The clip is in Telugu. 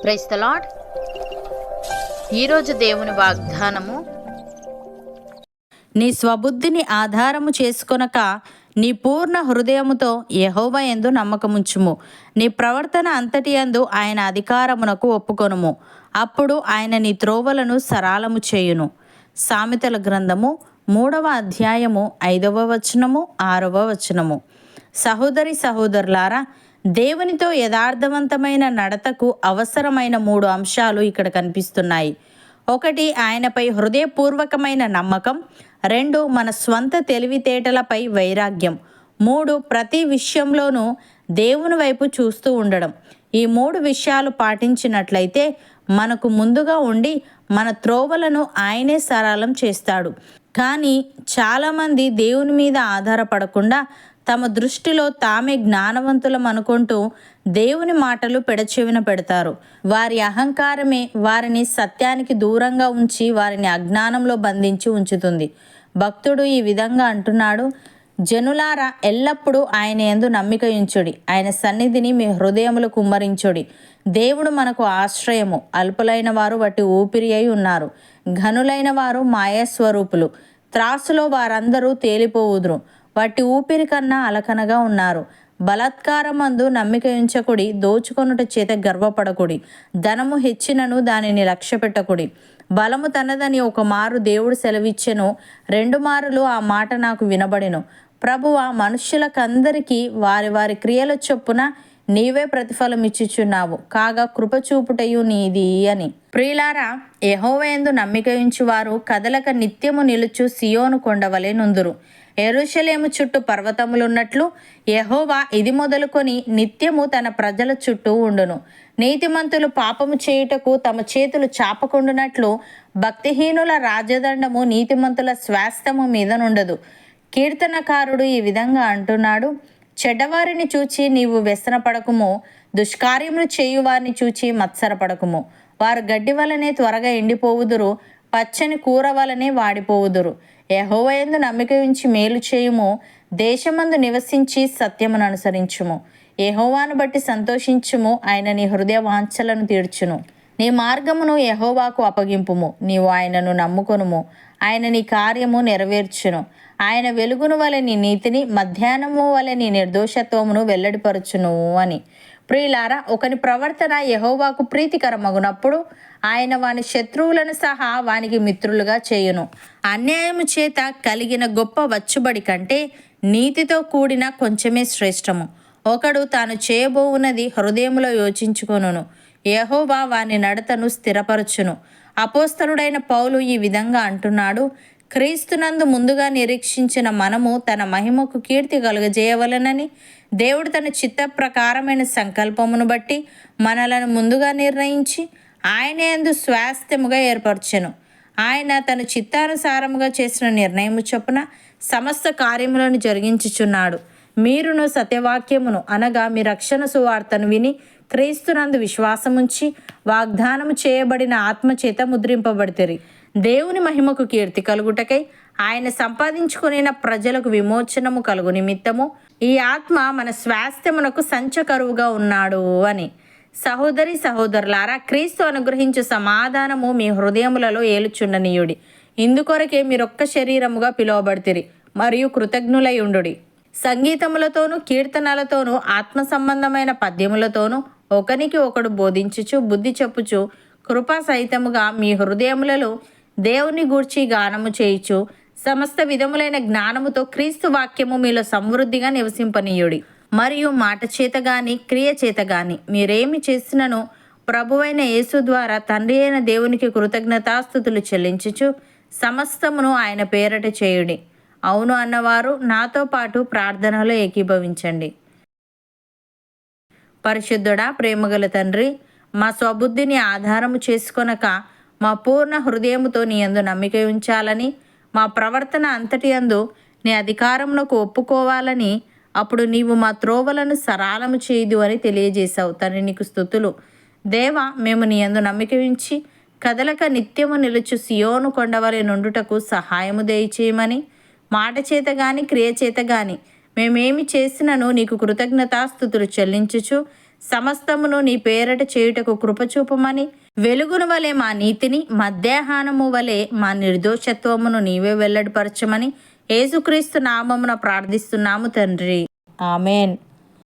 Praise the lord. ఈరోజు దేవుని వాగ్దానము, నీ స్వబుద్ధిని ఆధారము చేసుకొనక నీ పూర్ణ హృదయముతో యెహోవా యందు నమ్మకముంచుము. నీ ప్రవర్తన అంతటి యందు ఆయన అధికారమునకు ఒప్పుకొనుము. అప్పుడు ఆయన నీ త్రోవలను సరాలము చేయును. సామెతల గ్రంథము 3వ అధ్యాయము 5వ వచనము 6వ వచనము. సహోదరి సహోదరులారా, దేవునితో యథార్థవంతమైన నడతకు అవసరమైన 3 అంశాలు ఇక్కడ కనిపిస్తున్నాయి. 1, ఆయనపై హృదయపూర్వకమైన నమ్మకం. 2, మన స్వంత తెలివితేటలపై వైరాగ్యం. 3, ప్రతి విషయంలోనూ దేవుని వైపు చూస్తూ ఉండడం. ఈ 3 విషయాలు పాటించినట్లయితే మనకు ముందుగా ఉండి మన త్రోవలను ఆయనే సరళం చేస్తాడు. కానీ చాలామంది దేవుని మీద ఆధారపడకుండా తమ దృష్టిలో తామే జ్ఞానవంతులం అనుకుంటూ దేవుని మాటలు పెడచెవిన పెడతారు. వారి అహంకారమే వారిని సత్యానికి దూరంగా ఉంచి వారిని అజ్ఞానంలో బంధించి ఉంచుతుంది. భక్తుడు ఈ విధంగా అంటున్నాడు, జనులారా, ఎల్లప్పుడూ ఆయన యందు నమ్మిక ఉంచుడి. ఆయన సన్నిధిని మీ హృదయములు కుమ్మరించుడి. దేవుడు మనకు ఆశ్రయము. అల్పులైన వారు వట్టి ఊపిరి అయి ఉన్నారు. ఘనులైన వారు మాయాస్వరూపులు. త్రాసులో వారందరూ తేలిపోవుదురు. వట్టి ఊపిరి కన్నా అలకనగా ఉన్నారు. బలాత్కారమందు నమ్మిక ఉంచకుడి. దోచుకొనుట చేత గర్వపడకుడి. ధనము హెచ్చినను దానిని లక్ష్యపెట్టకుడి. బలము తనదని 1 మారు దేవుడు సెలవిచ్చెను, 2 మారులు ఆ మాట నాకు వినబడెను. ప్రభువా, మనుష్యులకందరికీ వారి వారి క్రియల చొప్పున నీవే ప్రతిఫలం ఇచ్చుచున్నావు. కాగా కృపచూపుటయు నీది అని. ప్రియులారా, యెహోవా యందు నమ్మిక ఉంచువారు కదలక నిత్యము నిలుచు సియోను కొండవలె నుందురు. యెరూషలేము చుట్టూ పర్వతములున్నట్లు యెహోవా ఇది మొదలుకొని నిత్యము తన ప్రజల చుట్టూ ఉండును. నీతిమంతులు పాపము చేయుటకు తమ చేతులు చాపకుండునట్లు భక్తిహీనుల రాజదండము నీతిమంతుల స్వాస్థ్యము మీద నుండదు. కీర్తనకారుడు ఈ విధంగా అంటున్నాడు, చెడ్డవారిని చూచి నీవు వ్యసనపడకుము. దుష్కార్యములు చేయువారిని చూచి మత్సరపడకుము. వారు గడ్డి వలనే త్వరగా ఎండిపోవుదురు. పచ్చని కూర వలనే వాడిపోవుదురు. యెహోవా యందు నమ్మిక ఉంచి మేలు చేయుము. దేశమందు నివసించి సత్యమును అనుసరించుము. యెహోవాను బట్టి సంతోషించుము. ఆయన నీ హృదయ వాంఛలను తీర్చును. నీ మార్గమును యెహోవాకు అప్పగింపుము. నీవు ఆయనను నమ్ముకొనుము. ఆయన నీ కార్యము నెరవేర్చును. ఆయన వెలుగును వలె నీ నీతిని, మధ్యాహ్నము వలె నీ నిర్దోషత్వమును వెల్లడిపరచును అని. ప్రియులారా, ఒకని ప్రవర్తన యెహోవాకు ప్రీతికరమగునప్పుడు ఆయన వాని శత్రువులను సహా వానికి మిత్రులుగా చేయును. అన్యాయము చేత కలిగిన గొప్ప వచ్చుబడి కంటే నీతితో కూడిన కొంచెమే శ్రేష్టము. ఒకడు తాను చేయబోవున్నది హృదయములో యోచించుకొనును. యెహోవా వాని నడతను స్థిరపరచును. అపోస్తలుడైన పౌలు ఈ విధంగా అంటున్నాడు, క్రీస్తునందు ముందుగా నిరీక్షించిన మనము తన మహిమకు కీర్తి కలుగజేయవలెనని దేవుడు తన చిత్త ప్రకారమైన సంకల్పమును బట్టి మనలను ముందుగా నిర్ణయించి ఆయన యందు స్వాస్థ్యముగా ఏర్పరచెను. ఆయన తన చిత్తానుసారముగా చేసిన నిర్ణయము చొప్పున సమస్త కార్యములను జరిగించుచున్నాడు. మీరును సత్యవాక్యమును అనగా మీ రక్షణ సువార్తను విని క్రీస్తునందు విశ్వాసముంచి వాగ్దానము చేయబడిన ఆత్మచేత ముద్రింపబడితిరి. దేవుని మహిమకు కీర్తి కలుగుటకై ఆయన సంపాదించుకునే ప్రజలకు విమోచనము కలుగు నిమిత్తము ఈ ఆత్మ మన స్వాస్థ్యమునకు సంచకరువుగా ఉన్నాడు అని. సహోదరి సహోదరులారా, క్రీస్తు అనుగ్రహించు సమాధానము మీ హృదయములలో ఏలుచుండనీయుడి. ఇందుకొరకే మీరొక్క శరీరముగా పిలువబడితిరి మరియు కృతజ్ఞులై ఉండుడి. సంగీతములతోనూ కీర్తనలతోనూ ఆత్మ సంబంధమైన పద్యములతోనూ ఒకనికి ఒకడు బోధించుచు బుద్ధి చెప్పుచు కృపా సహితముగా మీ హృదయములలో దేవుని గూర్చి గానము చేయుచు సమస్త విధములైన జ్ఞానముతో క్రీస్తు వాక్యము మీలో సమృద్ధిగా నివసింపనీయుడి. మరియు మాట చేత గాని క్రియ చేత గాని మీరేమి చేసినను ప్రభువైన యేసు ద్వారా తండ్రి అయిన దేవునికి కృతజ్ఞతాస్తుతులు చెల్లించుచు సమస్తమును ఆయన పేరట చేయుడి. అవును అన్నవారు నాతో పాటు ప్రార్థనలో ఏకీభవించండి. పరిశుద్ధుడా, ప్రేమగల తండ్రి, మా స్వబుద్ధిని ఆధారము చేసుకొనక మా పూర్ణ హృదయముతో నీ యందు నమ్మిక ఉంచాలని, మా ప్రవర్తన అంతటి యందు నీ అధికారమునకు ఒప్పుకోవాలని, అప్పుడు నీవు మా త్రోవలను సరళము చేయదు అని తెలియజేశావు. తండ్రి, నీకు స్తుతులు. దేవా, మేము నీ యందు నమ్మిక ఉంచి కదలక నిత్యము నిలుచు సియోను కొండవలె నుండుటకు సహాయము దయచేయమని, మాట చేత గాని క్రియ చేత గాని మేమేమి చేసినను నీకు కృతజ్ఞతాస్తుతులు చెల్లించుచు సమస్తమును నీ పేరట చేయుటకు కృపచూపమని, వెలుగును వలె మా నీతిని, మధ్యాహ్నము వలె మా నిర్దోషత్వమును నీవే వెల్లడిపరచమని యేసుక్రీస్తు నామమున ప్రార్థిస్తున్నాము తండ్రి. ఆమెన్.